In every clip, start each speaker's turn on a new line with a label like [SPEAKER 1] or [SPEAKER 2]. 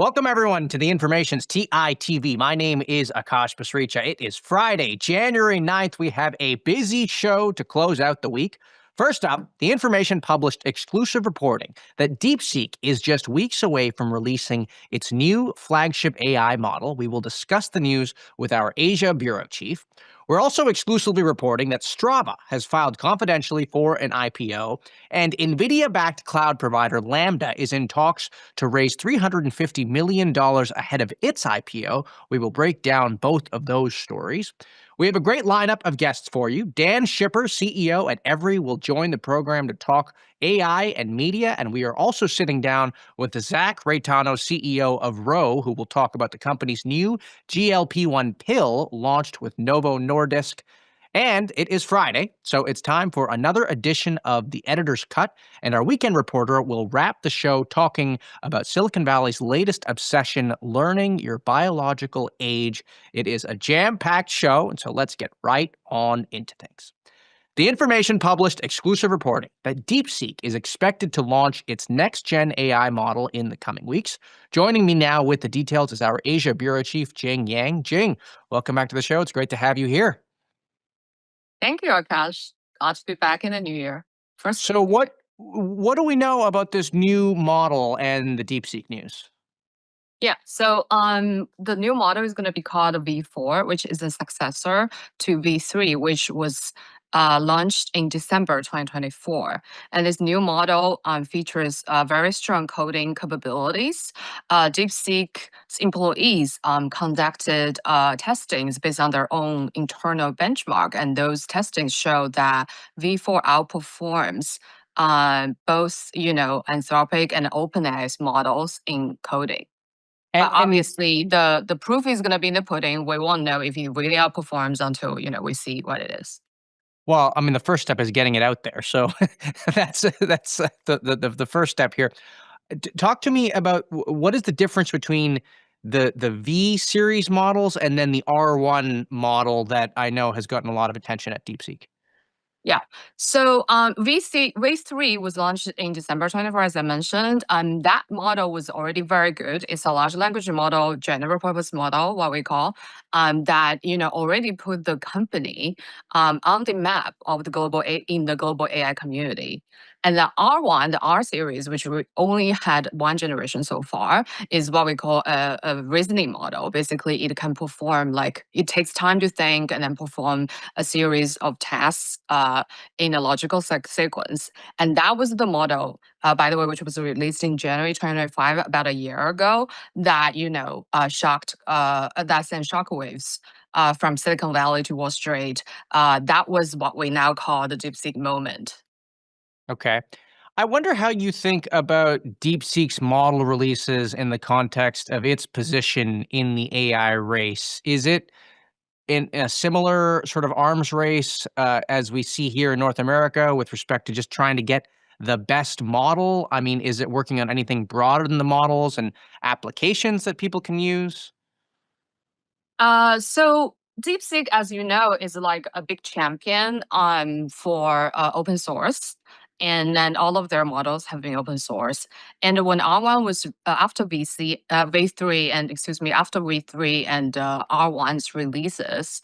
[SPEAKER 1] Welcome, everyone, to the Information's TITV. My name is Akash Pasricha. It is Friday, January 9th. We have a busy show to close out the week. First up, The Information published exclusive reporting that DeepSeek is just weeks away from releasing its new flagship AI model. We will discuss the news with our Asia Bureau Chief. We're also exclusively reporting that Strava has filed confidentially for an IPO, and NVIDIA-backed cloud provider Lambda is in talks to raise $350 million ahead of its IPO. We will break down both of those stories. We have a great lineup of guests for you. Dan Schipper, CEO at Every, will join the program to talk AI and media, and we are also sitting down with Zach Reitano, CEO of Ro, who will talk about the company's new GLP-1 pill launched with Novo Nordisk. And it is Friday, so it's time for another edition of The Editor's Cut, and our weekend reporter will wrap the show talking about Silicon Valley's latest obsession, learning your biological age. It is a jam-packed show, and so let's get right on into things. The Information published exclusive reporting that DeepSeek is expected to launch its next-gen AI model in the coming weeks. Joining me now with the details is our Asia Bureau Chief, Jing Yang. Jing, welcome back to the show. It's great to have you here.
[SPEAKER 2] Thank you, Akash. Glad to be back in the new year.
[SPEAKER 1] So what do we know about this new model and the DeepSeek news?
[SPEAKER 2] Yeah, so the new model is going to be called V4, which is a successor to V3, which was launched in December 2024. And this new model features very strong coding capabilities. DeepSeek's employees conducted testings based on their own internal benchmark, and those testings show that V4 outperforms both, Anthropic and OpenAI's models in coding. But obviously, the proof is going to be in the pudding. We won't know if it really outperforms until we see what it is.
[SPEAKER 1] Well, I mean, the first step is getting it out there. So that's the first step here. Talk to me about what is the difference between the V series models and then the R1 model that I know has gotten a lot of attention at DeepSeek.
[SPEAKER 2] Yeah. So V3 was launched in December 24, as I mentioned. That model was already very good. It's a large language model, general purpose model, what we call, that already put the company on the map of the global AI community. And the R1, the R series, which we only had one generation so far, is what we call a reasoning model. Basically, it can perform it takes time to think and then perform a series of tasks in a logical sequence. And that was the model, by the way, which was released in January 2025, about a year ago, that shocked, that sent shockwaves from Silicon Valley to Wall Street. That was what we now call the DeepSeek moment.
[SPEAKER 1] Okay. I wonder how you think about DeepSeek's model releases in the context of its position in the AI race. Is it in a similar sort of arms race as we see here in North America with respect to just trying to get the best model? I mean, is it working on anything broader than the models and applications that people can use?
[SPEAKER 2] So DeepSeek, as you know, is like a big champion for open source. And then all of their models have been open source. And when R1 was after V3 and after V3 and R1's releases,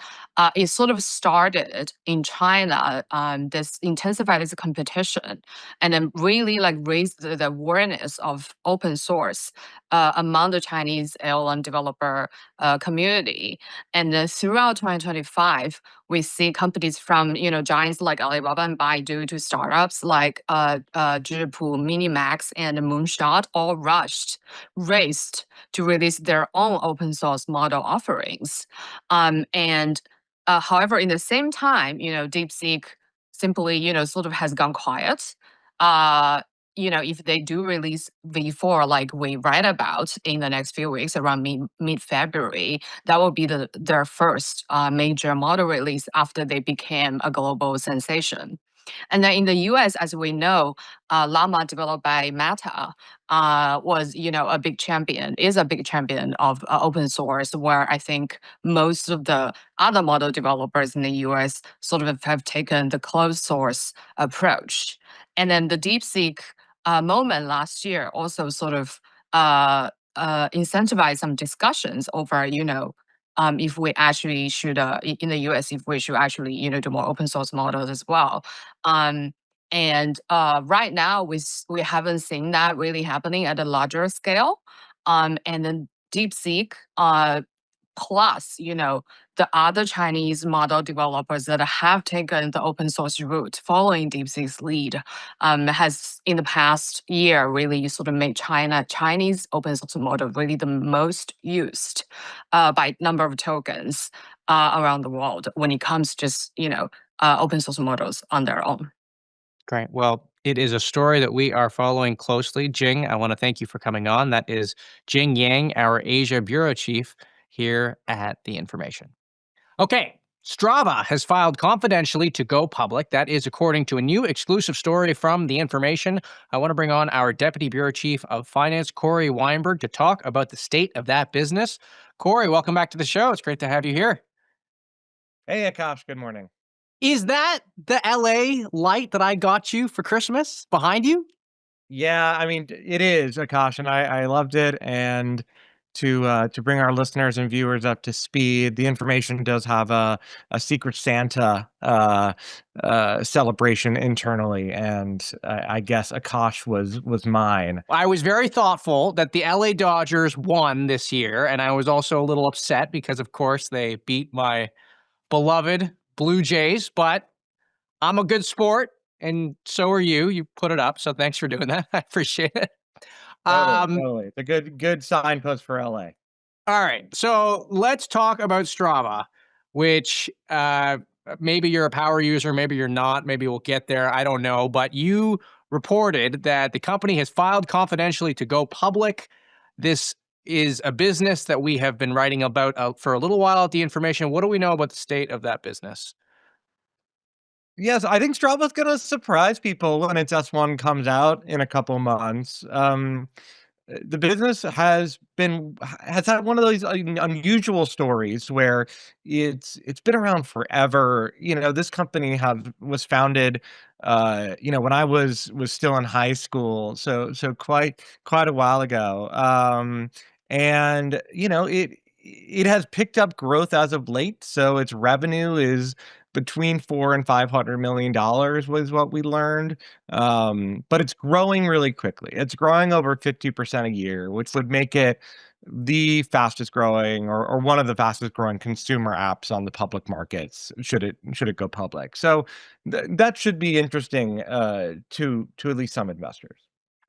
[SPEAKER 2] it sort of started in China. This intensified this competition, and then really raised the awareness of open source among the Chinese LLM developer community. And throughout 2025, we see companies from giants like Alibaba and Baidu to startups like Zhipu, Minimax, and Moonshot all raced to release their own open source model offerings. However, in the same time, DeepSeek simply sort of has gone quiet. If they do release V4, like we write about in the next few weeks, around mid-February, that will be their first major model release after they became a global sensation. And then in the US, as we know, Llama, developed by Meta, was a big champion, is a big champion of open source, where I think most of the other model developers in the US sort of have taken the closed source approach. And then the DeepSeek moment last year also sort of incentivize some discussions over, if we actually should, in the US, if we should actually, do more open source models as well. And right now, we haven't seen that really happening at a larger scale. And then DeepSeek, plus, the other Chinese model developers that have taken the open source route following DeepSeek's lead, has in the past year really sort of made Chinese open source model really the most used by number of tokens around the world when it comes to just, open source models on their own.
[SPEAKER 1] Great. Well, it is a story that we are following closely. Jing, I want to thank you for coming on. That is Jing Yang, our Asia Bureau Chief here at The Information. Okay. Strava has filed confidentially to go public. That is according to a new exclusive story from The Information. I want to bring on our Deputy Bureau Chief of Finance, Cory Weinberg, to talk about the state of that business. Cory, welcome back to the show. It's great to have you here.
[SPEAKER 3] Hey, Akash, good morning.
[SPEAKER 1] Is that the LA light that I got you for Christmas behind you?
[SPEAKER 3] Yeah, I mean, it is, Akash, and I loved it. And to bring our listeners and viewers up to speed, The Information does have a Secret Santa celebration internally, and I guess Akash was mine.
[SPEAKER 1] I was very thoughtful that the LA Dodgers won this year, and I was also a little upset because, of course, they beat my beloved Blue Jays, but I'm a good sport, and so are you. You put it up, so thanks for doing that. I appreciate it.
[SPEAKER 3] Totally. It's a good signpost for LA.
[SPEAKER 1] All right, so let's talk about Strava, which maybe you're a power user, maybe you're not, maybe we'll get there, I don't know, but you reported that the company has filed confidentially to go public. This is a business that we have been writing about for a little while at The Information. What do we know about the state of that business?
[SPEAKER 3] Yes, I think Strava's gonna surprise people when its S1 comes out in a couple months. The business has had one of those unusual stories where it's been around forever. This company was founded, when I was still in high school, so quite a while ago. And it has picked up growth as of late. So its revenue is between $400 and $500 million was what we learned. But it's growing really quickly. It's growing over 50% a year, which would make it the fastest growing or one of the fastest growing consumer apps on the public markets should it go public. So that should be interesting to at least some investors.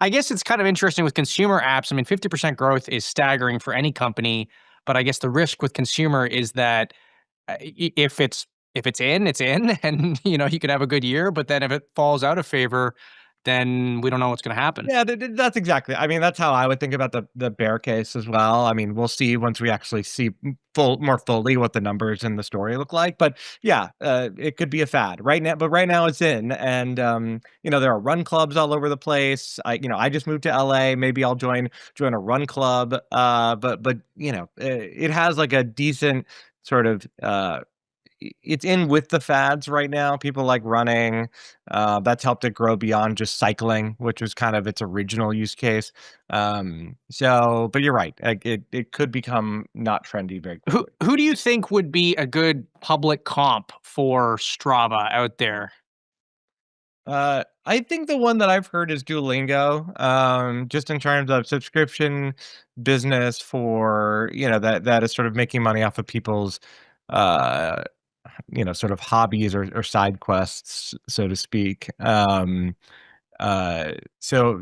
[SPEAKER 1] I guess it's kind of interesting with consumer apps. I mean, 50% growth is staggering for any company, but I guess the risk with consumer is that if it's in, it's in, and you could have a good year, but then if it falls out of favor, then we don't know what's going to happen.
[SPEAKER 3] Yeah, that's exactly. I mean, that's how I would think about the bear case as well. I mean, we'll see once we actually see more fully what the numbers in the story look like. But yeah, it could be a fad right now. But right now it's in, and there are run clubs all over the place. I just moved to LA. Maybe I'll join a run club. But it has like a decent sort of it's in with the fads right now. People like running. That's helped it grow beyond just cycling, which was kind of its original use case. But you're right. It could become not trendy very quickly.
[SPEAKER 1] Who do you think would be a good public comp for Strava out there?
[SPEAKER 3] I think the one that I've heard is Duolingo, just in terms of subscription business for, that is sort of making money off of people's, sort of hobbies or side quests, so to speak. So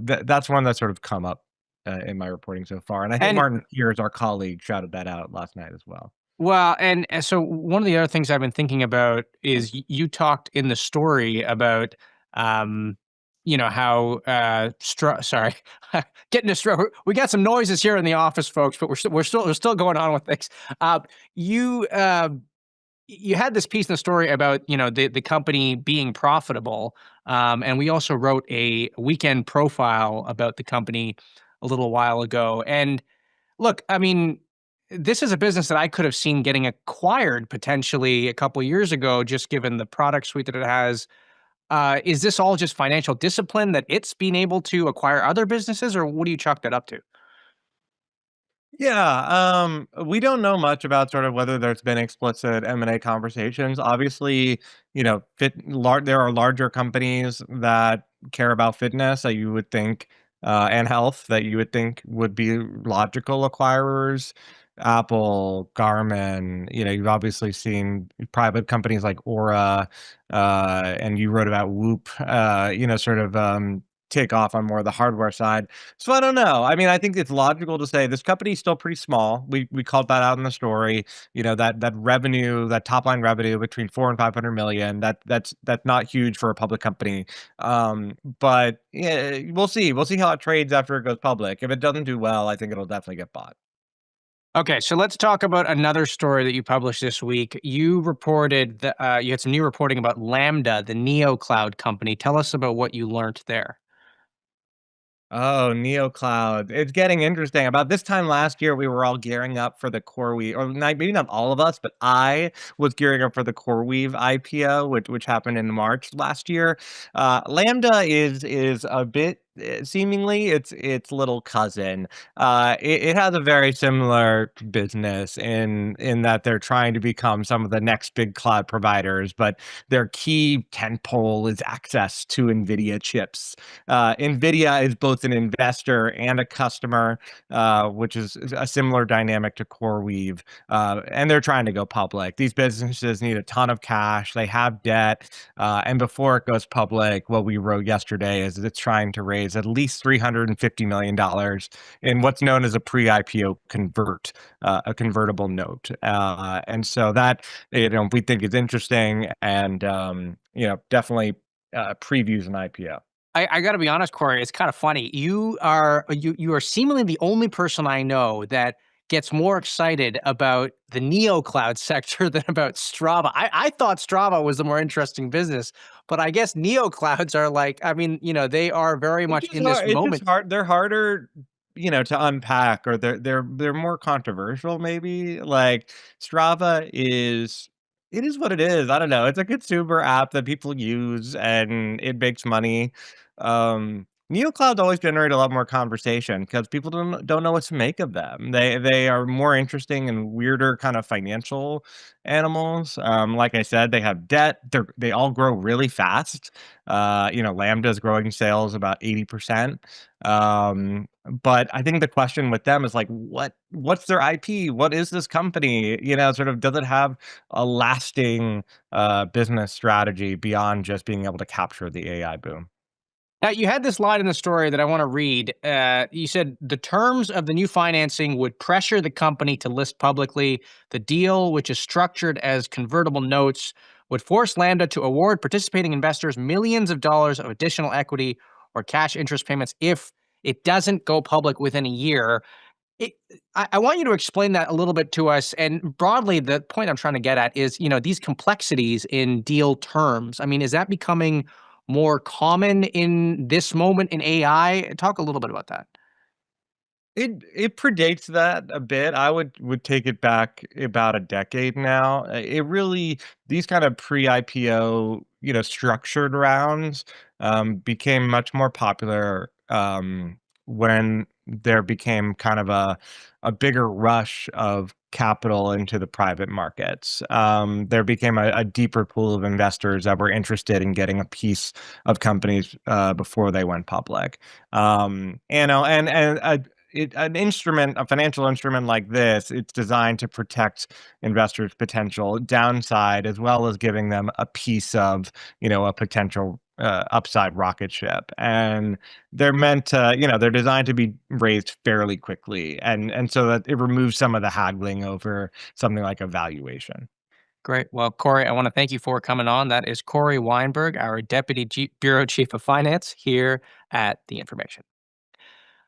[SPEAKER 3] that's one that's sort of come up in my reporting so far. And I think Martin Hears, our colleague, shouted that out last night as well.
[SPEAKER 1] Well, and so one of the other things I've been thinking about is you talked in the story about, how sorry, getting Strava. We got some noises here in the office, folks, but we're still going on with things. You had this piece in the story about the company being profitable, and we also wrote a weekend profile about the company a little while ago. And look, I mean, this is a business that I could have seen getting acquired potentially a couple of years ago, just given the product suite that it has. Is this all just financial discipline that it's been able to acquire other businesses, or what do you chalk that up to?
[SPEAKER 3] Yeah, we don't know much about sort of whether there's been explicit M&A conversations. Obviously, there are larger companies that care about fitness that you would think, and health that you would think would be logical acquirers. Apple, Garmin, you've obviously seen private companies like Aura, and you wrote about Whoop, sort of take off on more of the hardware side. So I don't know. I mean, I think it's logical to say this company is still pretty small. We called that out in the story. That revenue, that top line revenue between 4 and 500 million. That's not huge for a public company. But yeah, we'll see. We'll see how it trades after it goes public. If it doesn't do well, I think it'll definitely get bought.
[SPEAKER 1] Okay, so let's talk about another story that you published this week. You reported that you had some new reporting about Lambda, the Neocloud company. Tell us about what you learned there.
[SPEAKER 3] Oh, Neocloud. It's getting interesting. About this time last year, we were all gearing up for the CoreWeave, or maybe not all of us, but I was gearing up for the CoreWeave IPO, which happened in March last year. Lambda is a bit seemingly its little cousin. It has a very similar business in that they're trying to become some of the next big cloud providers, but their key tentpole is access to NVIDIA chips. NVIDIA is both an investor and a customer, which is a similar dynamic to CoreWeave, and they're trying to go public. These businesses need a ton of cash. They have debt, and before it goes public, what we wrote yesterday is it's trying to raise at least $350 million in what's known as a pre-IPO a convertible note. And so that, we think is interesting and, definitely previews an IPO.
[SPEAKER 1] I got to be honest, Corey. It's kind of funny. You are seemingly the only person I know that gets more excited about the NeoCloud sector than about Strava. I thought Strava was the more interesting business, but I guess NeoClouds are like, I mean, they are very much in this
[SPEAKER 3] It's
[SPEAKER 1] moment.
[SPEAKER 3] just hard. They're harder, to unpack, or they're more controversial. Maybe like Strava is. It is what it is. I don't know. It's a consumer app that people use, and it makes money. NeoClouds always generate a lot more conversation because people don't know what to make of them. They are more interesting and weirder kind of financial animals. Like I said, they have debt. They all grow really fast. Lambda's growing sales about 80%. But I think the question with them is like, what's their IP? What is this company? Sort of, does it have a lasting business strategy beyond just being able to capture the AI boom?
[SPEAKER 1] Now, you had this line in the story that I want to read. You said the terms of the new financing would pressure the company to list publicly. The deal, which is structured as convertible notes, would force Lambda to award participating investors millions of dollars of additional equity or cash interest payments if it doesn't go public within a year. It, I want you to explain that a little bit to us. And broadly, the point I'm trying to get at is, these complexities in deal terms. I mean, is that becoming more common in this moment in AI? Talk a little bit about that.
[SPEAKER 3] It predates that a bit. I would take it back about a decade now. It really these kind of pre-IPO, structured rounds became much more popular when there became kind of a bigger rush of capital into the private markets. There became a deeper pool of investors that were interested in getting a piece of companies before they went public. A financial instrument like this, it's designed to protect investors' potential downside as well as giving them a piece of, a potential upside rocket ship. And they're meant to, they're designed to be raised fairly quickly, and so that it removes some of the haggling over something like a valuation.
[SPEAKER 1] Great. Well, Corey, I want to thank you for coming on. That is Cory Weinberg, our Bureau Chief of Finance here at The Information.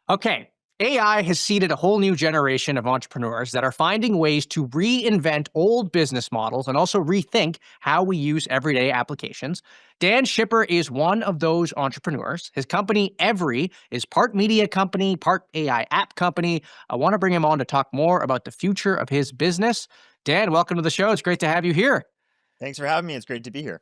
[SPEAKER 1] Okay. AI has seeded a whole new generation of entrepreneurs that are finding ways to reinvent old business models and also rethink how we use everyday applications. Dan Schipper is one of those entrepreneurs. His company, Every, is part media company, part AI app company. I want to bring him on to talk more about the future of his business. Dan, welcome to the show. It's great to have you here.
[SPEAKER 4] Thanks for having me. It's great to be here.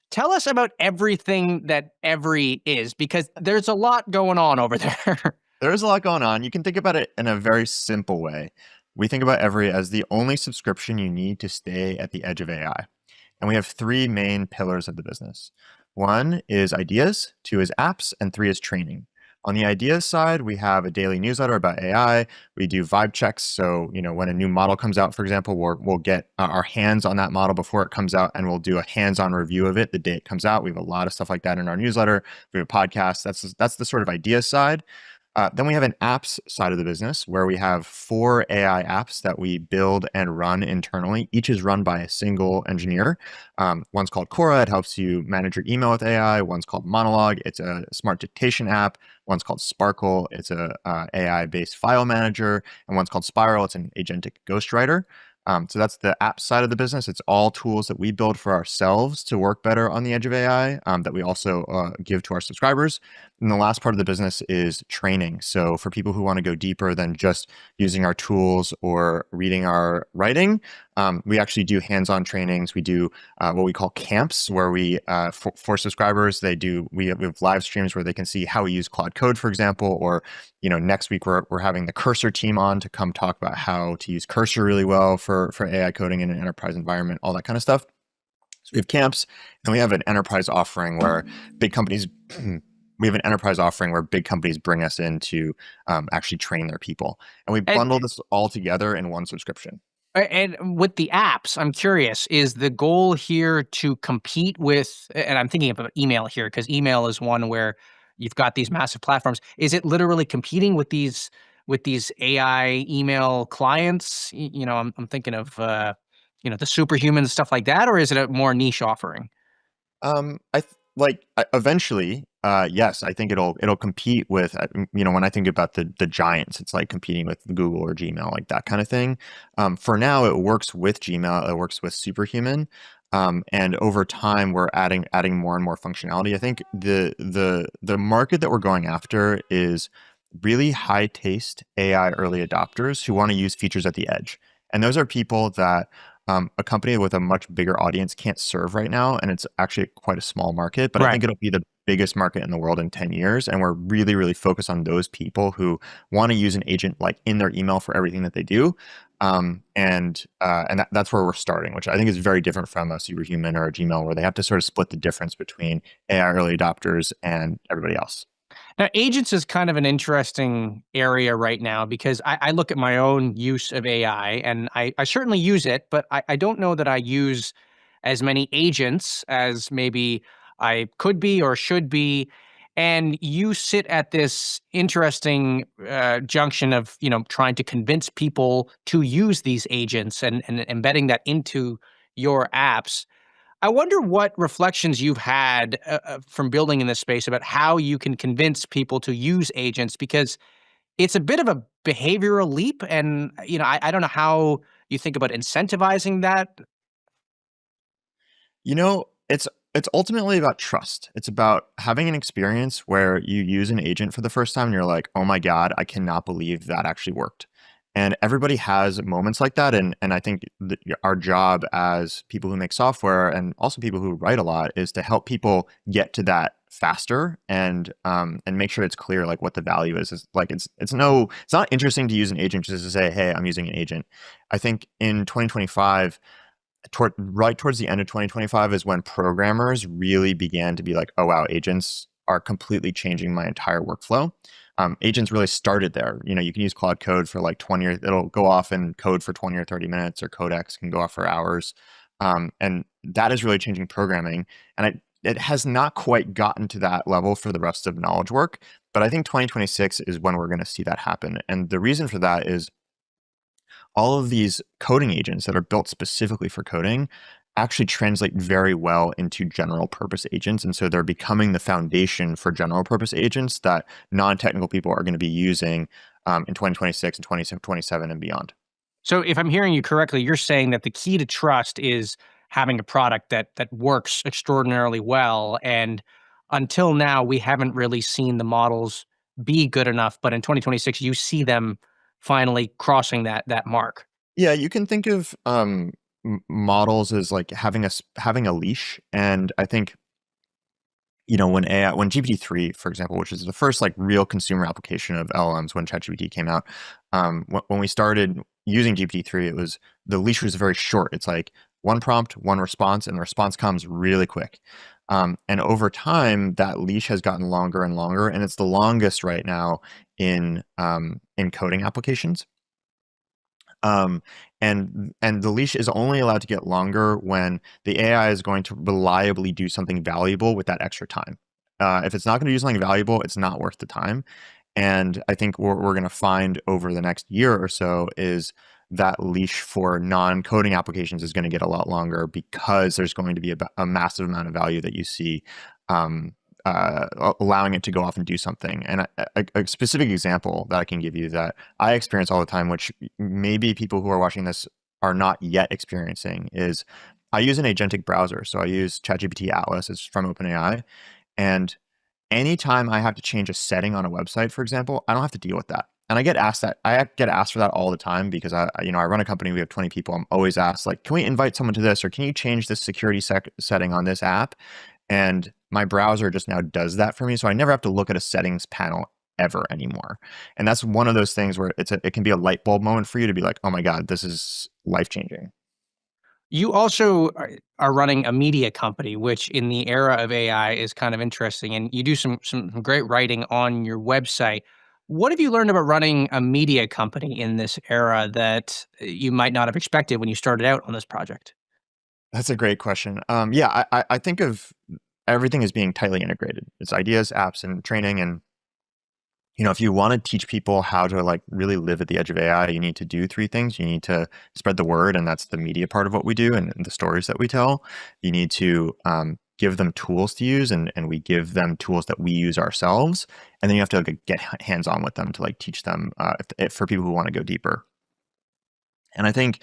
[SPEAKER 1] Tell us about everything that Every is, because there's a lot going on over there.
[SPEAKER 4] There's a lot going on. You can think about it in a very simple way. We think about Every as the only subscription you need to stay at the edge of AI. And we have three main pillars of the business. One is ideas, two is apps, and three is training. On the ideas side, we have a daily newsletter about AI. We do vibe checks. So, when a new model comes out, for example, we'll get our hands on that model before it comes out, and we'll do a hands-on review of it the day it comes out. We have a lot of stuff like that in our newsletter. We have a podcast. That's the sort of ideas side. Then we have an apps side of the business where we have 4 AI apps that we build and run internally. Each is run by a single engineer. One's called Cora. It helps you manage your email with AI. One's called Monologue. It's a smart dictation app. One's called Sparkle. It's a AI-based file manager. And one's called Spiral. It's an agentic ghostwriter. So that's the app side of the business. It's all tools that we build for ourselves to work better on the edge of AI that we also give to our subscribers. And the last part of the business is training. So for people who want to go deeper than just using our tools or reading our writing, we actually do hands-on trainings. We do what we call camps, where we, for subscribers, we have live streams where they can see how we use Claude Code, for example, or next week we're having the Cursor team on to come talk about how to use Cursor really well for AI coding in an enterprise environment, all that kind of stuff. So we have camps, and we have an enterprise offering where big companies. We have an enterprise offering where big companies bring us in to actually train their people, and we bundle this all together in one subscription.
[SPEAKER 1] And with the apps, I'm curious, is the goal here to compete with, and I'm thinking about email here, because email is one where you've got these massive platforms. Is it literally competing with these AI email clients? I'm thinking of, the superhumans, stuff like that, or is it a more niche offering?
[SPEAKER 4] Eventually, yes, I think it'll compete with, when I think about the giants, it's like competing with Google or Gmail, like that kind of thing. For now, it works with Gmail, it works with Superhuman. And over time, we're adding more and more functionality. I think the market that we're going after is really high taste AI early adopters who want to use features at the edge. And those are people that a company with a much bigger audience can't serve right now, and it's actually quite a small market, but I think it'll be the biggest market in the world in 10 years, and we're really, really focused on those people who want to use an agent like in their email for everything that they do, and that's where we're starting, which I think is very different from a Superhuman or a Gmail, where they have to sort of split the difference between AI early adopters and everybody else.
[SPEAKER 1] Now, agents is kind of an interesting area right now, because I look at my own use of AI, and I certainly use it, but I don't know that I use as many agents as maybe I could be or should be. And you sit at this interesting junction of, trying to convince people to use these agents and embedding that into your apps. I wonder what reflections you've had from building in this space about how you can convince people to use agents, because it's a bit of a behavioral leap. And, I don't know how you think about incentivizing that.
[SPEAKER 4] It's ultimately about trust. It's about having an experience where you use an agent for the first time and you're like, oh my God, I cannot believe that actually worked. And everybody has moments like that. And I think our job as people who make software and also people who write a lot is to help people get to that faster and make sure it's clear like what the value is. It's not interesting to use an agent just to say, hey, I'm using an agent. I think in 2025, right towards the end of 2025 is when programmers really began to be like, oh wow, agents are completely changing my entire workflow. Agents really started there. You can use Claude Code for like 20 or it'll go off and code for 20 or 30 minutes, or Codex can go off for hours. And that is really changing programming. And it has not quite gotten to that level for the rest of knowledge work. But I think 2026 is when we're going to see that happen. And the reason for that is all of these coding agents that are built specifically for coding actually translate very well into general purpose agents. And so they're becoming the foundation for general purpose agents that non-technical people are going to be using in 2026 and 2027 and beyond.
[SPEAKER 1] So if I'm hearing you correctly, you're saying that the key to trust is having a product that works extraordinarily well. And until now, we haven't really seen the models be good enough. But in 2026, you see them finally crossing that mark.
[SPEAKER 4] Yeah, you can think of models as like having a leash, and I think when GPT-3, for example, which is the first like real consumer application of LLMs when ChatGPT came out, when we started using GPT-3, the leash was very short. It's like one prompt, one response, and the response comes really quick. And over time, that leash has gotten longer and longer, and it's the longest right now in coding applications. And the leash is only allowed to get longer when the AI is going to reliably do something valuable with that extra time. If it's not going to do something valuable, it's not worth the time. And I think what we're going to find over the next year or so is that leash for non-coding applications is going to get a lot longer because there's going to be a massive amount of value that you see allowing it to go off and do something. And a specific example that I can give you that I experience all the time, which maybe people who are watching this are not yet experiencing, is I use an agentic browser. So I use ChatGPT Atlas. It's from OpenAI. And anytime I have to change a setting on a website, for example, I don't have to deal with that. And I get asked for that all the time because I run a company, we have 20 people. I'm always asked, like, can we invite someone to this, or can you change this security setting on this app? And my browser just now does that for me. So I never have to look at a settings panel ever anymore. And that's one of those things where it can be a light bulb moment for you to be like, oh my God, this is life-changing.
[SPEAKER 1] You also are running a media company, which in the era of AI is kind of interesting. And you do some great writing on your website. What have you learned about running a media company in this era that you might not have expected when you started out on this project?
[SPEAKER 4] That's a great question. I think of everything as being tightly integrated. It's ideas, apps, and training. And if you want to teach people how to like really live at the edge of AI, you need to do three things. You need to spread the word, and that's the media part of what we do and the stories that we tell. You need to give them tools to use, and we give them tools that we use ourselves. And then you have to get hands-on with them to like teach them for people who want to go deeper. And I think,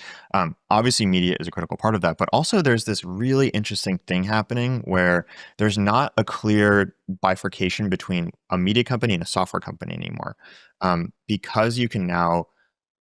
[SPEAKER 4] obviously, media is a critical part of that. But also, there's this really interesting thing happening where there's not a clear bifurcation between a media company and a software company anymore. Because you can now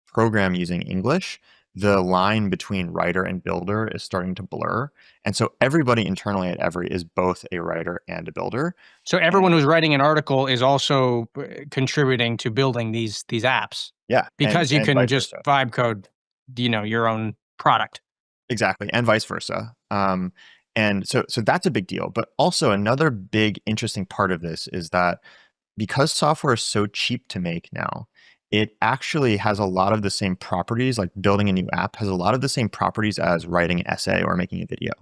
[SPEAKER 4] program using English, the line between writer and builder is starting to blur. And so everybody internally at Every is both a writer and a builder.
[SPEAKER 1] So everyone who's writing an article is also contributing to building these apps.
[SPEAKER 4] Yeah.
[SPEAKER 1] Because you can just vibe code your own product.
[SPEAKER 4] Exactly. And vice versa. And so that's a big deal. But also another big interesting part of this is that because software is so cheap to make now, it actually has a lot of the same properties, like building a new app has a lot of the same properties as writing an essay or making a video.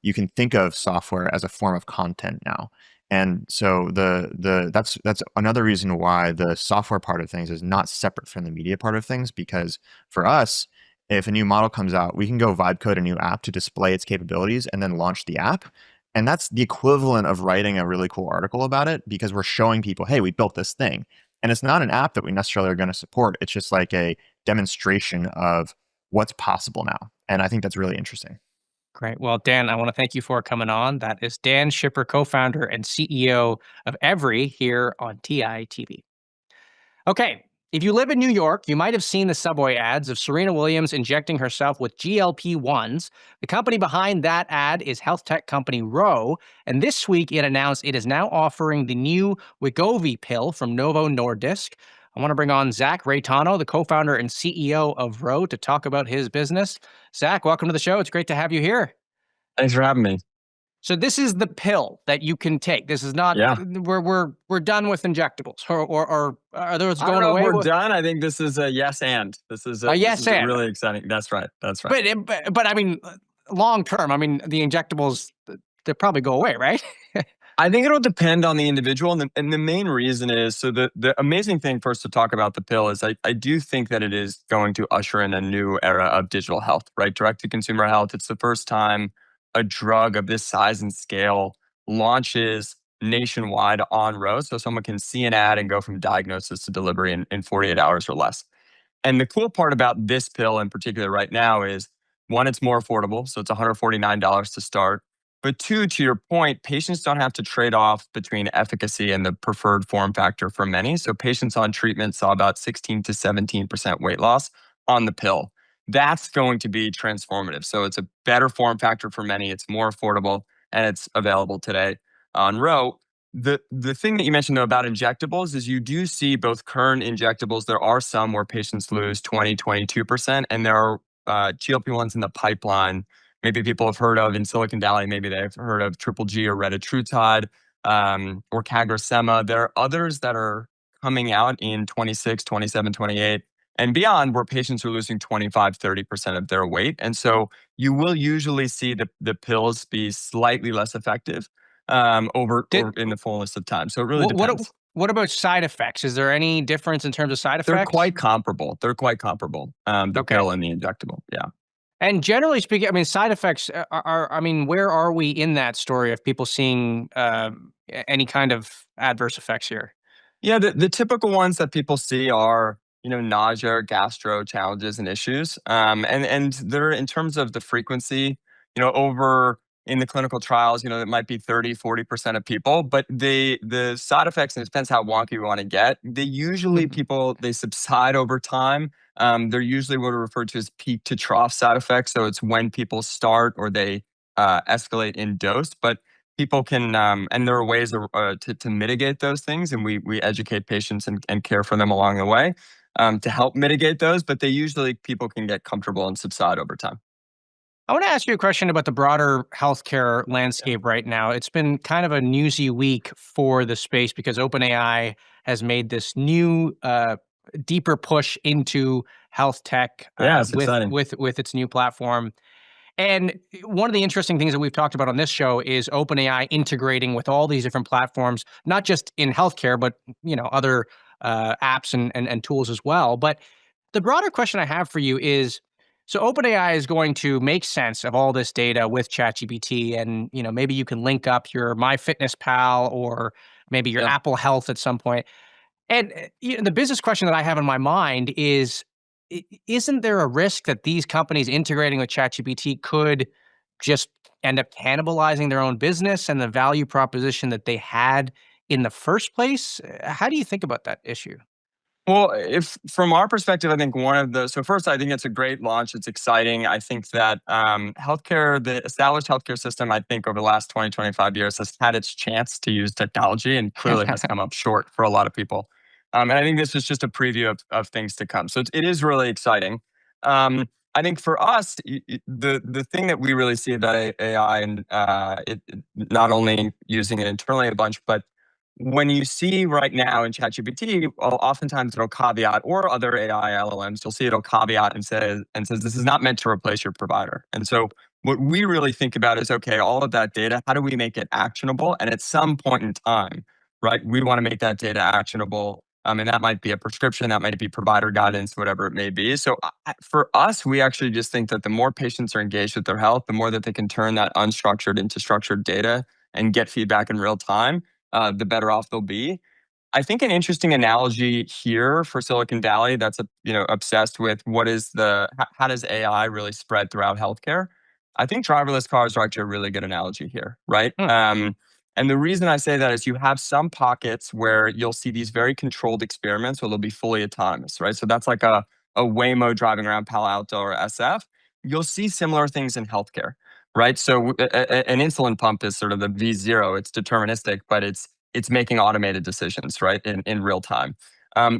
[SPEAKER 4] You can think of software as a form of content now. And so that's another reason why the software part of things is not separate from the media part of things, because for us, if a new model comes out, we can go vibe code a new app to display its capabilities and then launch the app. And that's the equivalent of writing a really cool article about it, because we're showing people, hey, we built this thing. And it's not an app that we necessarily are going to support. It's just like a demonstration of what's possible now. And I think that's really interesting.
[SPEAKER 1] Great. Well, Dan, I want to thank you for coming on. That is Dan Schipper, co-founder and CEO of Every here on TITV. Okay. If you live in New York, you might have seen the subway ads of Serena Williams injecting herself with GLP-1s. The company behind that ad is health tech company Ro, and this week it announced it is now offering the new Wegovy pill from Novo Nordisk. I want to bring on Zach Reitano, the co-founder and CEO of Ro, to talk about his business. Zach, welcome to the show. It's great to have you here.
[SPEAKER 5] Thanks for having me.
[SPEAKER 1] So this is the pill that you can take. This is not we're done with injectables, or are those going away?
[SPEAKER 5] We're done. I think this is a yes and. This is really exciting. That's right.
[SPEAKER 1] But I mean, long term, I mean, the injectables they probably go away, right?
[SPEAKER 5] I think it'll depend on the individual, and the main reason is the amazing thing first to talk about the pill is I do think that it is going to usher in a new era of digital health, right? Direct to consumer health. It's the first time a drug of this size and scale launches nationwide on Ro, so someone can see an ad and go from diagnosis to delivery in 48 hours or less. And the cool part about this pill in particular right now is, one, it's more affordable, so it's $149 to start. But two, to your point, patients don't have to trade off between efficacy and the preferred form factor for many. So patients on treatment saw about 16 to 17% weight loss on the pill. That's going to be transformative. So it's a better form factor for many. It's more affordable, and it's available today. on row. The thing that you mentioned though about injectables is you do see both current injectables. There are some where patients lose 22%, and there are GLP-1s in the pipeline. Maybe people have heard of in Silicon Valley, maybe they've heard of Triple G or retatrutide or CagriSema. There are others that are coming out in 26, 27, 28 and beyond where patients are losing 25, 30% of their weight. And so you will usually see the pills be slightly less effective over in the fullness of time. So it really depends.
[SPEAKER 1] What about side effects? Is there any difference in terms of side effects?
[SPEAKER 5] They're quite comparable. The pill and the injectable. Yeah.
[SPEAKER 1] And generally speaking, I mean, side effects I mean, where are we in that story of people seeing any kind of adverse effects here?
[SPEAKER 5] Yeah, the typical ones that people see are, nausea, gastro challenges and issues. And they're in terms of the frequency, over in the clinical trials, it might be 30, 40% of people, but the side effects, and it depends how wonky we want to get, they usually they subside over time. They're usually what are referred to as peak to trough side effects. So it's when people start or they escalate in dose, but people can, and there are ways to mitigate those things, and we educate patients and care for them along the way to help mitigate those, but people can get comfortable and subside over time.
[SPEAKER 1] I want to ask you a question about the broader healthcare landscape right now. It's been kind of a newsy week for the space because OpenAI has made this new, deeper push into health tech with its new platform. And one of the interesting things that we've talked about on this show is OpenAI integrating with all these different platforms, not just in healthcare, but other apps and tools as well. But the broader question I have for you is, so OpenAI is going to make sense of all this data with ChatGPT, and maybe you can link up your MyFitnessPal or maybe your Apple Health at some point. And the business question that I have in my mind is, isn't there a risk that these companies integrating with ChatGPT could just end up cannibalizing their own business and the value proposition that they had in the first place? How do you think about that issue?
[SPEAKER 5] Well, if from our perspective, I think so first, I think it's a great launch. It's exciting. I think that the established healthcare system, I think over the last 20, 25 years has had its chance to use technology and clearly has come up short for a lot of people. And I think this is just a preview of things to come. So it is really exciting. I think for us, the thing that we really see about AI and not only using it internally a bunch, but when you see right now in ChatGPT, oftentimes it'll caveat, or other AI LLMs, you'll see it'll caveat and says this is not meant to replace your provider. And so what we really think about is, okay, all of that data, how do we make it actionable? And at some point in time, right, we want to make that data actionable. And that might be a prescription, that might be provider guidance, whatever it may be. So for us, we actually just think that the more patients are engaged with their health, the more that they can turn that unstructured into structured data and get feedback in real time, the better off they'll be. I think an interesting analogy here for Silicon Valley that's obsessed with how does AI really spread throughout healthcare? I think driverless cars are actually a really good analogy here, right? And the reason I say that is you have some pockets where you'll see these very controlled experiments where they'll be fully autonomous, right? So that's like a Waymo driving around Palo Alto or SF. You'll see similar things in healthcare, right? So an insulin pump is sort of the V0. It's deterministic, but it's making automated decisions, right, in real time.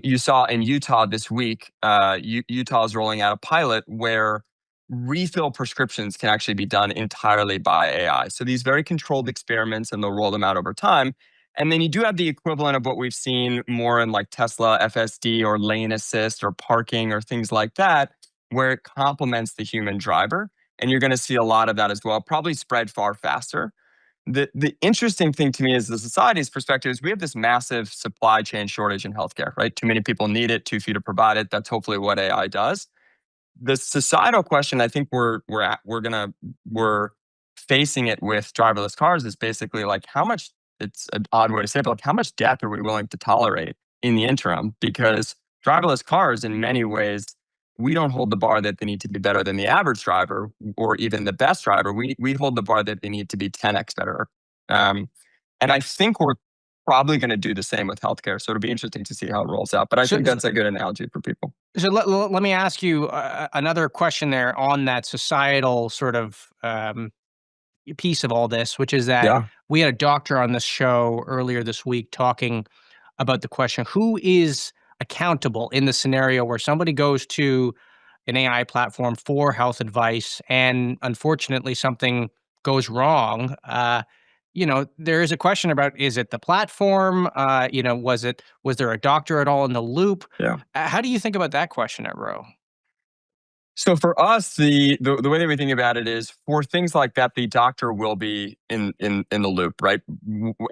[SPEAKER 5] You saw in Utah this week, Utah is rolling out a pilot where refill prescriptions can actually be done entirely by AI. So these very controlled experiments, and they'll roll them out over time. And then you do have the equivalent of what we've seen more in like Tesla FSD or lane assist or parking or things like that, where it complements the human driver. And you're going to see a lot of that as well, probably spread far faster. The interesting thing to me is the society's perspective is we have this massive supply chain shortage in healthcare, right? Too many people need it, too few to provide it. That's hopefully what AI does. The societal question, I think we're facing it with driverless cars is basically like how much, it's an odd way to say it, but like how much death are we willing to tolerate in the interim? Because driverless cars in many ways, we don't hold the bar that they need to be better than the average driver or even the best driver. We hold the bar that they need to be 10x better. And I think we're probably going to do the same with healthcare. So it'll be interesting to see how it rolls out. But I think that's a good analogy for people.
[SPEAKER 1] So let me ask you another question there on that societal sort of piece of all this, which is that
[SPEAKER 5] Yeah.
[SPEAKER 1] we had a doctor on this show earlier this week talking about the question, who is accountable in the scenario where somebody goes to an AI platform for health advice and unfortunately something goes wrong? There is a question about, is it the platform? Was there a doctor at all in the loop?
[SPEAKER 5] Yeah.
[SPEAKER 1] How do you think about that question at Roe?
[SPEAKER 5] So for us, the way that we think about it is, for things like that, the doctor will be in the loop, right?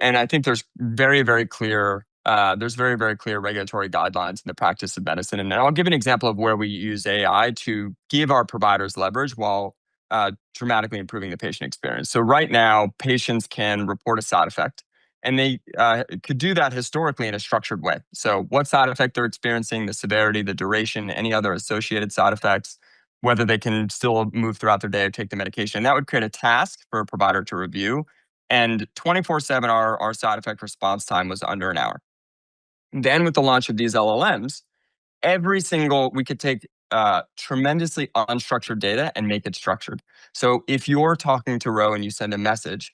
[SPEAKER 5] And I think there's very, very clear regulatory guidelines in the practice of medicine. And I'll give an example of where we use AI to give our providers leverage while dramatically improving the patient experience. So right now, patients can report a side effect, and they could do that historically in a structured way. So what side effect they're experiencing, the severity, the duration, any other associated side effects, whether they can still move throughout their day or take the medication. And that would create a task for a provider to review. And 24/7, our side effect response time was under an hour. Then with the launch of these LLMs, we could take tremendously unstructured data and make it structured. So if you're talking to Ro and you send a message,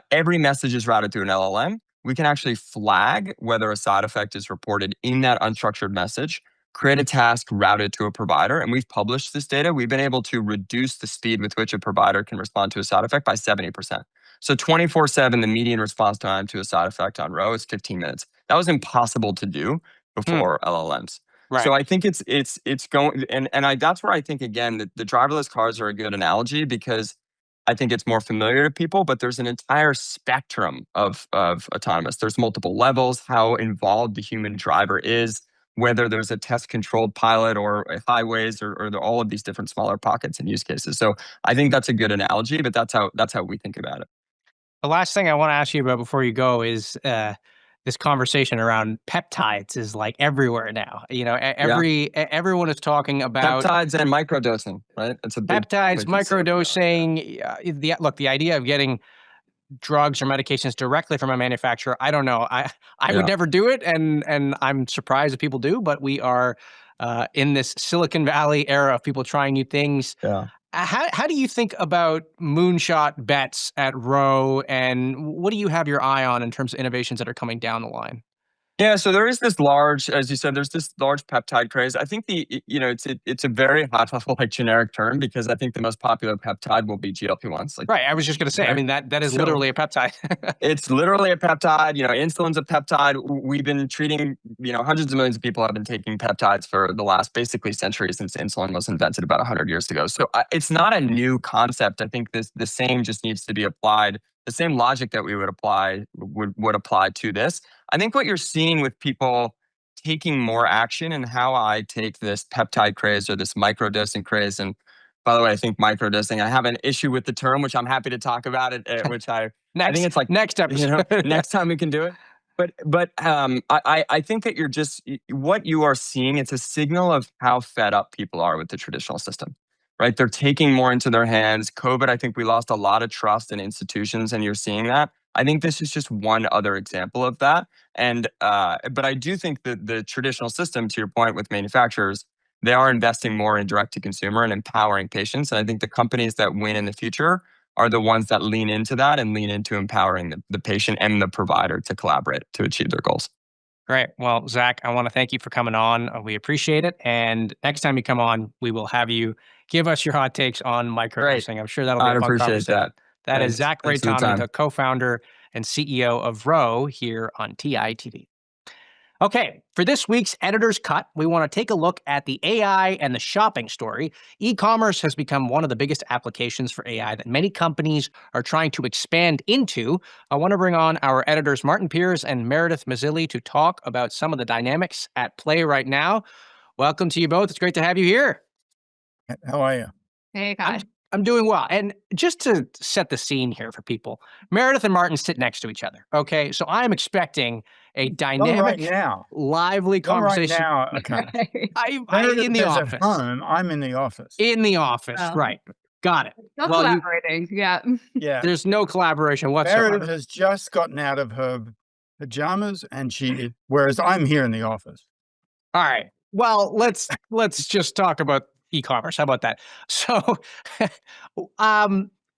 [SPEAKER 5] every message is routed through an LLM. We can actually flag whether a side effect is reported in that unstructured message, create a task routed to a provider, and we've published this data. We've been able to reduce the speed with which a provider can respond to a side effect by 70%. So 24/7, the median response time to a side effect on Ro is 15 minutes. That was impossible to do before LLMs.
[SPEAKER 1] Right.
[SPEAKER 5] So I think it's going, that's where I think, again, the driverless cars are a good analogy, because I think it's more familiar to people, but there's an entire spectrum of autonomous. There's multiple levels, how involved the human driver is, whether there's a test controlled pilot or highways or all of these different smaller pockets and use cases. So I think that's a good analogy, but that's how we think about it.
[SPEAKER 1] The last thing I want to ask you about before you go is this conversation around peptides is like everywhere now. Everyone is talking about
[SPEAKER 5] peptides and microdosing, right? It's a big
[SPEAKER 1] peptides, microdosing. The idea of getting drugs or medications directly from a manufacturer, I don't know. I would never do it, and I'm surprised if people do. But we are in this Silicon Valley era of people trying new things.
[SPEAKER 5] Yeah.
[SPEAKER 1] How do you think about moonshot bets at Ro, and what do you have your eye on in terms of innovations that are coming down the line?
[SPEAKER 5] Yeah, so there is this large, as you said, there's this large peptide craze. I think it's a very high level, like, generic term, because I think the most popular peptide will be GLP-1s.
[SPEAKER 1] Right, I was just going to say,
[SPEAKER 5] right?
[SPEAKER 1] I mean, that is literally a peptide.
[SPEAKER 5] It's literally a peptide. Insulin's a peptide. We've been treating, hundreds of millions of people have been taking peptides for the last basically century, since insulin was invented about 100 years ago. So it's not a new concept. I think the same just needs to be applied. The same logic that we would apply would apply to this. I think what you're seeing with people taking more action, and how I take this peptide craze or this microdosing craze. And by the way, I think microdosing, I have an issue with the term, which I'm happy to talk about it, which I think it's like
[SPEAKER 1] next episode.
[SPEAKER 5] Next time we can do it. But I think that what you are seeing, it's a signal of how fed up people are with the traditional system. Right? They're taking more into their hands. COVID, I think we lost a lot of trust in institutions, and you're seeing that. I think this is just one other example of that. And but I do think that the traditional system, to your point with manufacturers, they are investing more in direct to consumer and empowering patients. And I think the companies that win in the future are the ones that lean into that and lean into empowering the patient and the provider to collaborate to achieve their goals.
[SPEAKER 1] Great. Well, Zach, I want to thank you for coming on. We appreciate it. And next time you come on, we will have you give us your hot takes on microdosing. I'm sure that'll be a fun conversation. That is Zach Reitano, the co-founder and CEO of Ro, here on TITV. Okay, for this week's Editor's Cut, we want to take a look at the AI and the shopping story. E-commerce has become one of the biggest applications for AI that many companies are trying to expand into. I want to bring on our editors, Martin Piers and Meredith Mazzilli, to talk about some of the dynamics at play right now. Welcome to you both. It's great to have you here.
[SPEAKER 6] How are you?
[SPEAKER 2] Hey, guys.
[SPEAKER 1] I'm doing well. And just to set the scene here for people, Meredith and Martin sit next to each other. Okay, so I'm expecting a dynamic, lively conversation.
[SPEAKER 6] Right now, okay.
[SPEAKER 1] I'm in the office.
[SPEAKER 6] At home, I'm in the office.
[SPEAKER 1] In the office, right. Got it.
[SPEAKER 2] No collaborating, yeah.
[SPEAKER 1] There's no collaboration whatsoever.
[SPEAKER 6] Meredith has just gotten out of her pajamas, whereas I'm here in the office.
[SPEAKER 1] All right. Well, let's just talk about e-commerce. How about that? So,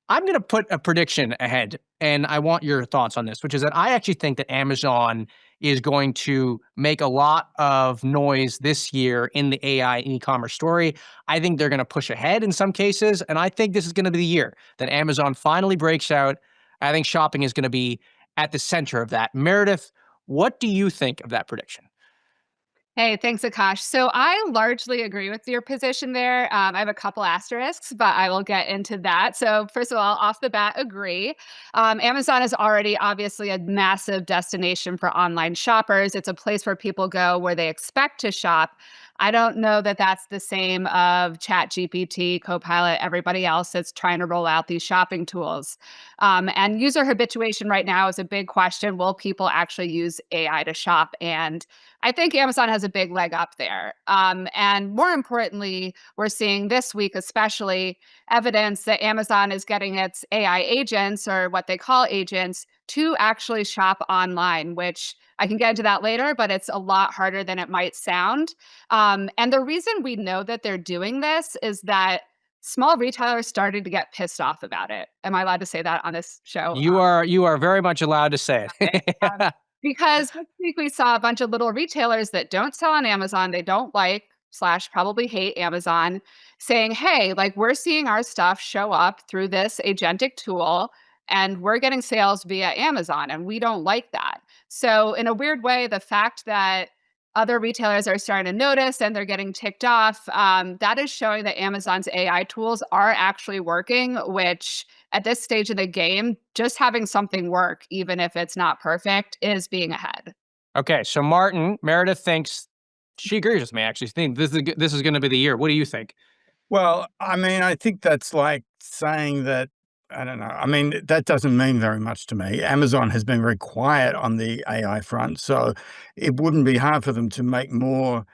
[SPEAKER 1] I'm going to put a prediction ahead, and I want your thoughts on this, which is that I actually think that Amazon is going to make a lot of noise this year in the AI and e-commerce story. I think they're going to push ahead in some cases, and I think this is going to be the year that Amazon finally breaks out. I think shopping is going to be at the center of that. Meredith, what do you think of that prediction?
[SPEAKER 7] Hey, thanks, Akash. So I largely agree with your position there. I have a couple asterisks, but I will get into that. So first of all, off the bat, agree. Amazon is already obviously a massive destination for online shoppers. It's a place where people go where they expect to shop. I don't know that that's the same of ChatGPT, Copilot, everybody else that's trying to roll out these shopping tools. And user habituation right now is a big question. Will people actually use AI to shop? And I think Amazon has a big leg up there. And more importantly, we're seeing this week, especially, evidence that Amazon is getting its AI agents, or what they call agents, to actually shop online, which I can get into that later, but it's a lot harder than it might sound. And the reason we know that they're doing this is that small retailers started to get pissed off about it. Am I allowed to say that on this show?
[SPEAKER 1] You are very much allowed to say it.
[SPEAKER 7] Because this week we saw a bunch of little retailers that don't sell on Amazon, they don't like / probably hate Amazon, saying, hey, like, we're seeing our stuff show up through this agentic tool and we're getting sales via Amazon, and we don't like that. So in a weird way, the fact that other retailers are starting to notice and they're getting ticked off, that is showing that Amazon's AI tools are actually working, which at this stage of the game, just having something work, even if it's not perfect, is being ahead.
[SPEAKER 1] Okay, so Meredith thinks, she agrees with me, actually. Think this is going to be the year. What do you think?
[SPEAKER 6] Well, I mean, I think that's like saying that, I don't know. I mean, that doesn't mean very much to me. Amazon has been very quiet on the AI front, so it wouldn't be hard for them to make more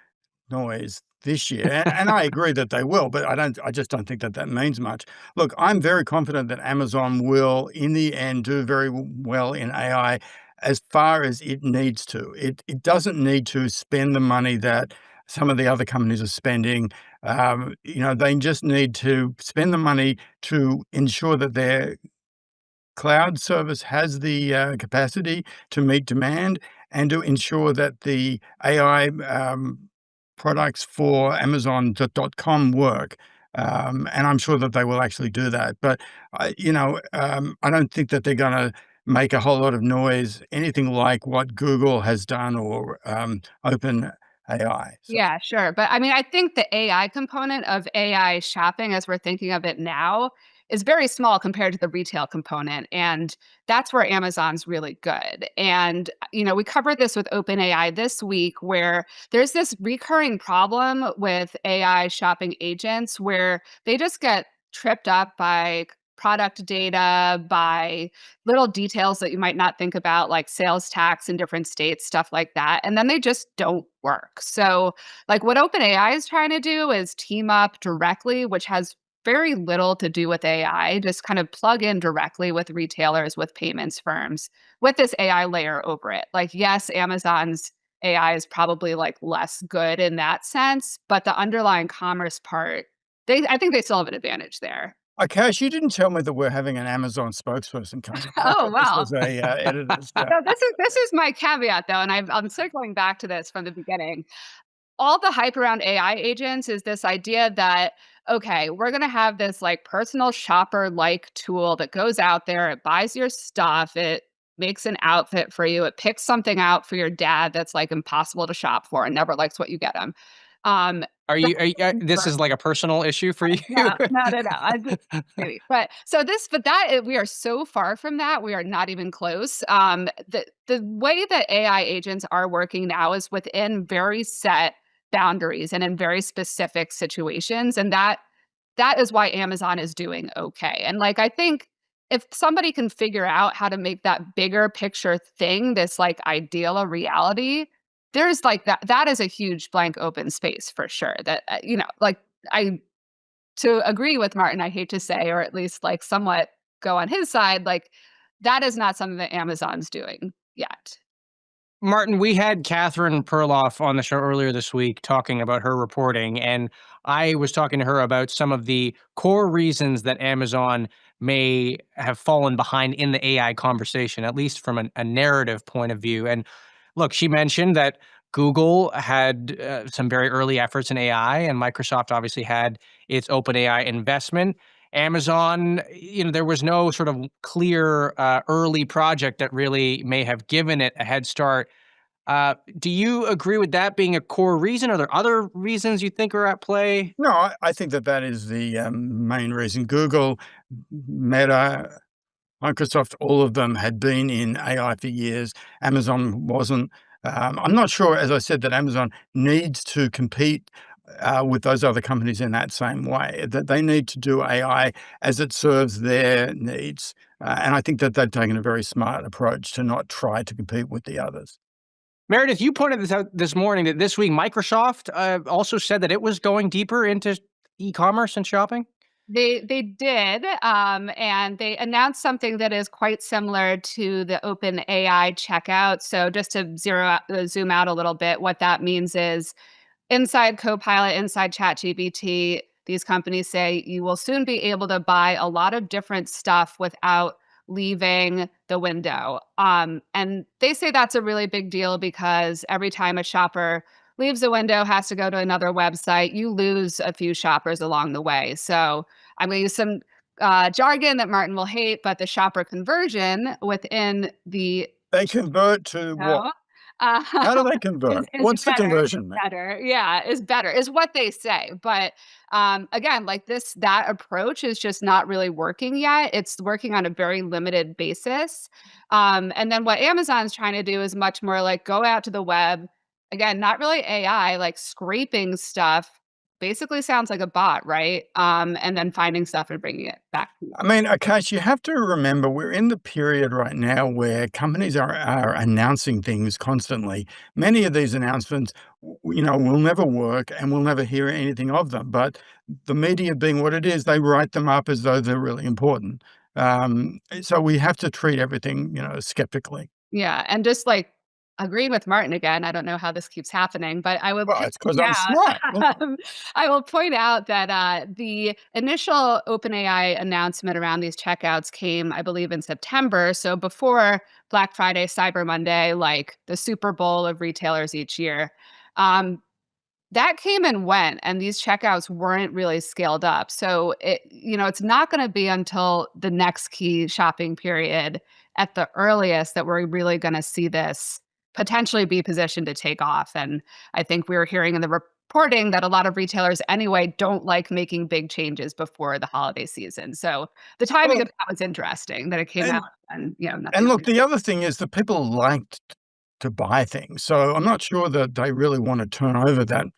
[SPEAKER 6] noise this year. And I agree that they will, but I just don't think that that means much. Look, I'm very confident that Amazon will, in the end, do very well in AI as far as it needs to. It doesn't need to spend the money that some of the other companies are spending. They just need to spend the money to ensure that their cloud service has the capacity to meet demand, and to ensure that the AI products for Amazon.com work. And I'm sure that they will actually do that. But, I don't think that they're going to make a whole lot of noise, anything like what Google has done, or Open AI. So.
[SPEAKER 7] Yeah, sure. But I mean, I think the AI component of AI shopping, as we're thinking of it now, is very small compared to the retail component. And that's where Amazon's really good. And, we covered this with OpenAI this week, where there's this recurring problem with AI shopping agents where they just get tripped up by product data, by little details that you might not think about, like sales tax in different states, stuff like that. And then they just don't work. So, like, what OpenAI is trying to do is team up directly, which has very little to do with AI, just kind of plug in directly with retailers, with payments firms, with this AI layer over it. Like, yes, Amazon's AI is probably like less good in that sense, but the underlying commerce part, I think they still have an advantage there.
[SPEAKER 6] Akash, you didn't tell me that we're having an Amazon spokesperson coming.
[SPEAKER 7] Oh, wow.
[SPEAKER 6] This was a editor's.
[SPEAKER 7] So this is my caveat, though, and I'm circling back to this from the beginning. All the hype around AI agents is this idea that, okay, we're going to have this like personal shopper like tool that goes out there, it buys your stuff, it makes an outfit for you, it picks something out for your dad that's like impossible to shop for and never likes what you get him.
[SPEAKER 1] This is like a personal issue for you?
[SPEAKER 7] No. Maybe. But we are so far from that. We are not even close. The way that AI agents are working now is within very set boundaries and in very specific situations. And that is why Amazon is doing okay. And like, I think if somebody can figure out how to make that bigger picture thing, this like ideal a reality, there's like that is a huge blank open space for sure. That, to agree with Martin, I hate to say, or at least like somewhat go on his side, like that is not something that Amazon's doing yet.
[SPEAKER 1] Martin, we had Catherine Perloff on the show earlier this week talking about her reporting, and I was talking to her about some of the core reasons that Amazon may have fallen behind in the AI conversation, at least from a narrative point of view. And look, she mentioned that Google had some very early efforts in AI, and Microsoft obviously had its OpenAI investment. Amazon, there was no sort of clear early project that really may have given it a head start. Do you agree with that being a core reason? Are there other reasons you think are at play?
[SPEAKER 6] No, I think that is the main reason. Google, Meta, Microsoft, all of them had been in AI for years. Amazon wasn't. I'm not sure, as I said, that Amazon needs to compete with those other companies in that same way, that they need to do AI as it serves their needs. And I think that they've taken a very smart approach to not try to compete with the others.
[SPEAKER 1] Meredith, you pointed this out this morning that this week Microsoft also said that it was going deeper into e-commerce and shopping.
[SPEAKER 7] They did, and they announced something that is quite similar to the OpenAI checkout. So just to zoom out a little bit, what that means is inside Copilot, inside ChatGPT, these companies say you will soon be able to buy a lot of different stuff without leaving the window. And they say that's a really big deal because every time a shopper leaves a window, has to go to another website, you lose a few shoppers along the way. So I'm going to use some jargon that Martin will hate, but the shopper conversion within the
[SPEAKER 6] They convert to what? How do they convert? What's the conversion?
[SPEAKER 7] Better, yeah, is better, is what they say. But again, like that approach is just not really working yet. It's working on a very limited basis. And then what Amazon's trying to do is much more like go out to the web. Again, not really AI, like scraping stuff. Basically sounds like a bot, right? And then finding stuff and bringing it back.
[SPEAKER 6] I mean, Akash, you have to remember we're in the period right now where companies are announcing things constantly. Many of these announcements, will never work and we'll never hear anything of them. But the media being what it is, they write them up as though they're really important. So we have to treat everything, skeptically.
[SPEAKER 7] Yeah, and just like agreeing with Martin again, I don't know how this keeps happening, but I would
[SPEAKER 6] Well, it's because I'm smart.
[SPEAKER 7] I will point out that the initial OpenAI announcement around these checkouts came, I believe, in September. So before Black Friday, Cyber Monday, like the Super Bowl of retailers each year. That came and went, and these checkouts weren't really scaled up. So it's not going to be until the next key shopping period at the earliest that we're really going to see this potentially be positioned to take off. And I think we were hearing in the reporting that a lot of retailers anyway don't like making big changes before the holiday season. So the timing of that was interesting that it came out and
[SPEAKER 6] And look, the other thing is that people liked to buy things. So I'm not sure that they really want to turn over that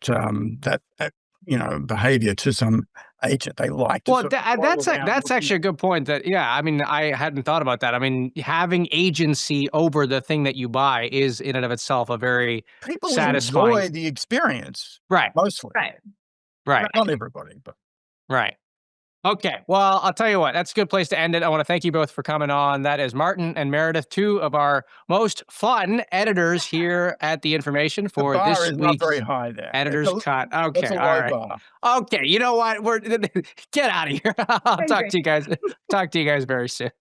[SPEAKER 6] behavior to some agent. They like to.
[SPEAKER 1] Well, that's actually a good point. I hadn't thought about that. I mean, having agency over the thing that you buy is in and of itself a very
[SPEAKER 6] people
[SPEAKER 1] satisfying.
[SPEAKER 6] Enjoy the experience,
[SPEAKER 1] right?
[SPEAKER 6] Mostly,
[SPEAKER 1] right.
[SPEAKER 6] Not everybody, but
[SPEAKER 1] right. Okay, well, I'll tell you what, that's a good place to end it. I want to thank you both for coming on. That is Martin and Meredith, two of our most fun editors here at The Information for
[SPEAKER 6] the bar
[SPEAKER 1] this
[SPEAKER 6] is
[SPEAKER 1] week's
[SPEAKER 6] not very high there.
[SPEAKER 1] Editor's Cut. Okay,
[SPEAKER 6] It's a
[SPEAKER 1] all
[SPEAKER 6] low
[SPEAKER 1] right.
[SPEAKER 6] bar.
[SPEAKER 1] Okay, you know what? Get out of here. I'll talk to you guys. Talk to you guys very soon.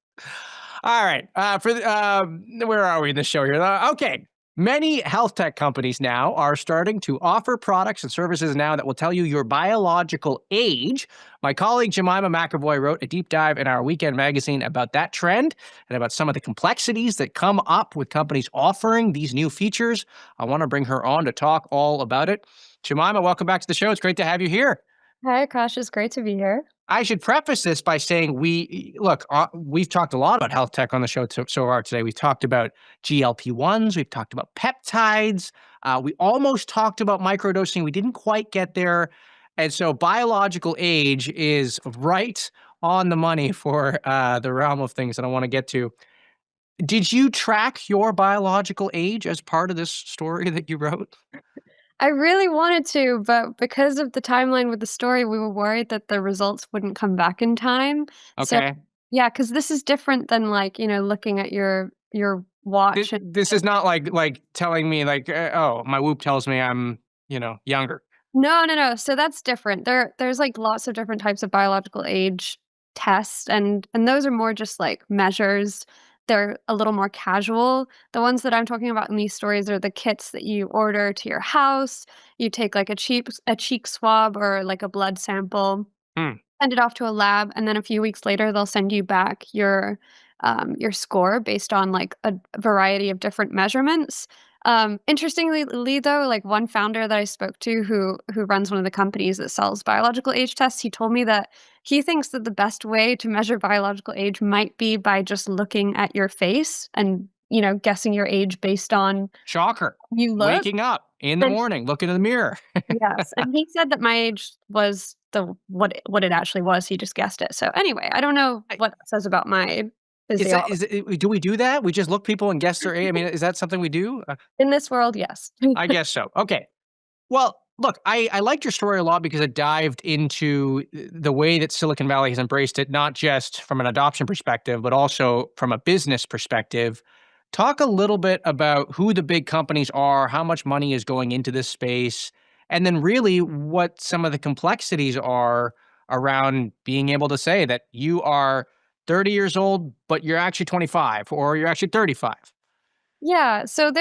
[SPEAKER 1] All right, where are we in the show here? Okay. Many health tech companies now are starting to offer products and services now that will tell you your biological age. My colleague Jemima McEvoy wrote a deep dive in our weekend magazine about that trend and about some of the complexities that come up with companies offering these new features. I want to bring her on to talk all about it. Jemima, welcome back to the show. It's great to have you here.
[SPEAKER 8] Hi, Akash. It's great to be here.
[SPEAKER 1] I should preface this by saying we've talked a lot about health tech on the show so far today. We've talked about GLP-1s. We've talked about peptides. We almost talked about microdosing. We didn't quite get there. And so biological age is right on the money for the realm of things that I want to get to. Did you track your biological age as part of this story that you wrote?
[SPEAKER 8] I really wanted to, but because of the timeline with the story, we were worried that the results wouldn't come back in time.
[SPEAKER 1] Okay.
[SPEAKER 8] So, yeah, because this is different than looking at your watch.
[SPEAKER 1] This is not like telling me like, oh, my Whoop tells me I'm, younger.
[SPEAKER 8] No. So that's different. There's like lots of different types of biological age tests, and those are more just like measures. They're a little more casual. The ones that I'm talking about in these stories are the kits that you order to your house. You take like a cheek swab or like a blood sample,
[SPEAKER 1] Hmm.
[SPEAKER 8] send it off to a lab, and then a few weeks later they'll send you back your score based on like a variety of different measurements. Interestingly, though, like one founder that I spoke to who runs one of the companies that sells biological age tests, he told me that he thinks that the best way to measure biological age might be by just looking at your face and guessing your age based on
[SPEAKER 1] Shocker.
[SPEAKER 8] how you look.
[SPEAKER 1] Waking up in the
[SPEAKER 8] And
[SPEAKER 1] morning, looking in the mirror.
[SPEAKER 8] yes, and he said that my age was what it actually was. He just guessed it. So anyway, I don't know what that says about my physiology.
[SPEAKER 1] Do we do that? We just look people and guess their age? I mean, is that something we do?
[SPEAKER 8] In this world, yes.
[SPEAKER 1] I guess so. Okay. Well, look, I liked your story a lot because it dived into the way that Silicon Valley has embraced it, not just from an adoption perspective, but also from a business perspective. Talk a little bit about who the big companies are, how much money is going into this space, and then really what some of the complexities are around being able to say that you are 30 years old, but you're actually 25 or you're actually 35.
[SPEAKER 8] Yeah, so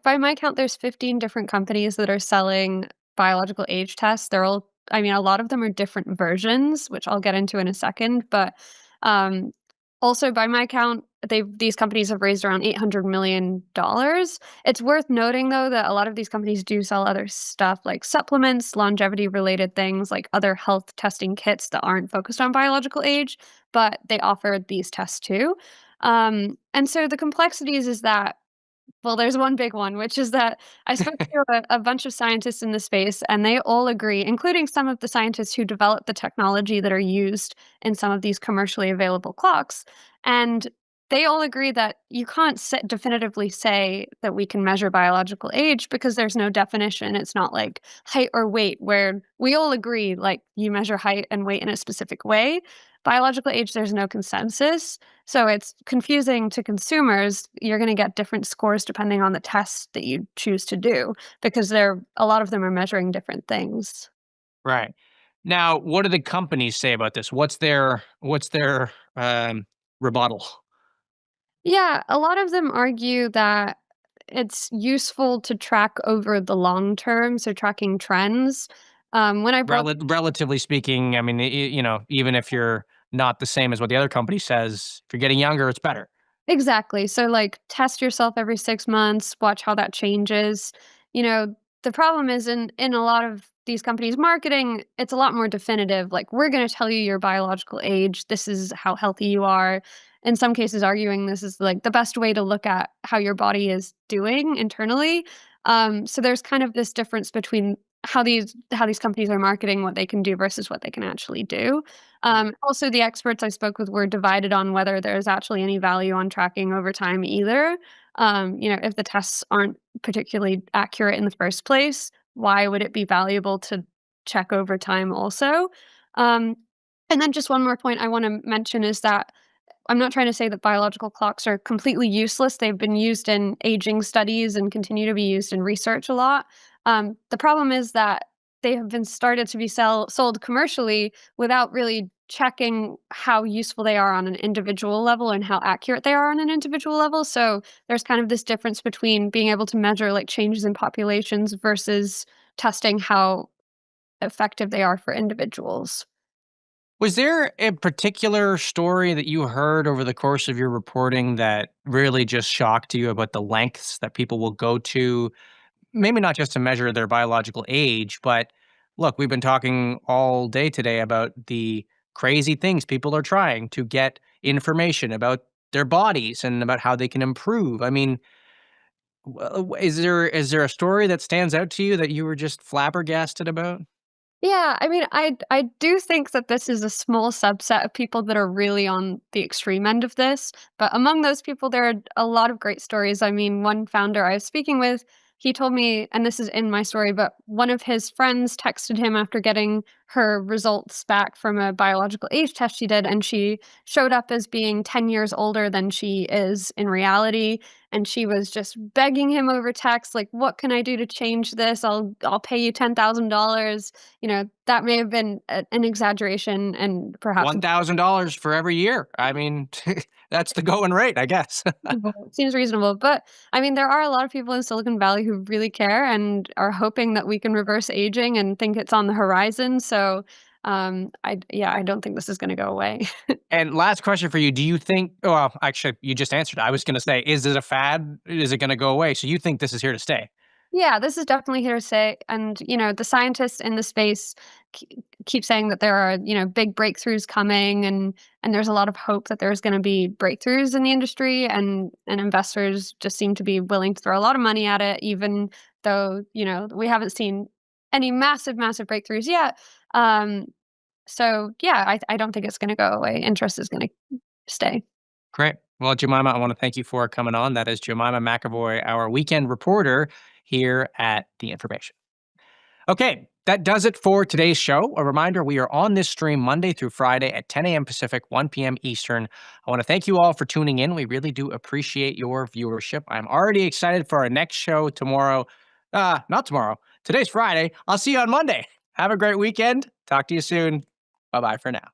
[SPEAKER 8] by my count, there's 15 different companies that are selling biological age tests. They're all, I mean, a lot of them are different versions, which I'll get into in a second. But um, also, by my count, these companies have raised around $800 million. It's worth noting, though, that a lot of these companies do sell other stuff like supplements, longevity-related things, like other health testing kits that aren't focused on biological age, but they offer these tests too. And so the complexities is that, well, there's one big one, which is that I spoke to a bunch of scientists in the space, and they all agree, including some of the scientists who developed the technology that are used in some of these commercially available clocks. And they all agree that you can't definitively say that we can measure biological age because there's no definition. It's not like height or weight, where we all agree, like you measure height and weight in a specific way. Biological age, there's no consensus. So it's confusing to consumers. You're going to get different scores depending on the test that you choose to do because a lot of them are measuring different things.
[SPEAKER 1] Right. Now, what do the companies say about this? What's their rebuttal?
[SPEAKER 8] Yeah, a lot of them argue that it's useful to track over the long term, so tracking trends. When I brought
[SPEAKER 1] Relatively speaking, I mean, even if you're not the same as what the other company says, if you're getting younger, it's better.
[SPEAKER 8] Exactly. So, like, test yourself every 6 months, watch how that changes. You know, the problem is in a lot of these companies' marketing, it's a lot more definitive. Like, we're going to tell you your biological age. This is how healthy you are. In some cases, arguing this is like the best way to look at how your body is doing internally. So there's kind of this difference between how these companies are marketing what they can do versus what they can actually do. Also, the experts I spoke with were divided on whether there's actually any value on tracking over time either. If the tests aren't particularly accurate in the first place, why would it be valuable to check over time also? And then just one more point I want to mention is that I'm not trying to say that biological clocks are completely useless. They've been used in aging studies and continue to be used in research a lot. The problem is that they have been started to be sold commercially without really checking how useful they are on an individual level and how accurate they are on an individual level. So there's kind of this difference between being able to measure like changes in populations versus testing how effective they are for individuals.
[SPEAKER 1] Was there a particular story that you heard over the course of your reporting that really just shocked you about the lengths that people will go to, maybe not just to measure their biological age, but look, we've been talking all day today about the crazy things people are trying to get information about their bodies and about how they can improve. I mean, is there a story that stands out to you that you were just flabbergasted about?
[SPEAKER 8] Yeah, I mean, I do think that this is a small subset of people that are really on the extreme end of this, but among those people, there are a lot of great stories. I mean, one founder I was speaking with, he told me, and this is in my story, but one of his friends texted him after getting her results back from a biological age test she did, and she showed up as being 10 years older than she is in reality. and she was just begging him over text, like, "What can I do to change this? I'll pay you $10,000." You know, that may have been an exaggeration and perhaps
[SPEAKER 1] $1,000 for every year. I mean, that's the going rate, I guess.
[SPEAKER 8] seems reasonable. But I mean, there are a lot of people in Silicon Valley who really care and are hoping that we can reverse aging and think it's on the horizon. So I don't think this is going to go away.
[SPEAKER 1] And last question for you. Do you think, well, actually, you just answered. I was going to say, is it a fad? Is it going to go away? So you think this is here to stay?
[SPEAKER 8] Yeah, this is definitely here to stay. And, you know, the scientists in the space keep saying that there are, you know, big breakthroughs coming, and there's a lot of hope that there's going to be breakthroughs in the industry, and investors just seem to be willing to throw a lot of money at it, even though, you know, we haven't seen any massive breakthroughs yet. So yeah, I don't think it's going to go away. Interest is going to stay.
[SPEAKER 1] Great. Well, Jemima, I want to thank you for coming on. That is Jemima McEvoy, our weekend reporter here at The Information. Okay, that does it for today's show. A reminder, we are on this stream Monday through Friday at 10 a.m. Pacific, 1 p.m. Eastern. I want to thank you all for tuning in. We really do appreciate your viewership. I'm already excited for our next show tomorrow. Not tomorrow. Today's Friday. I'll see you on Monday. Have a great weekend. Talk to you soon. Bye-bye for now.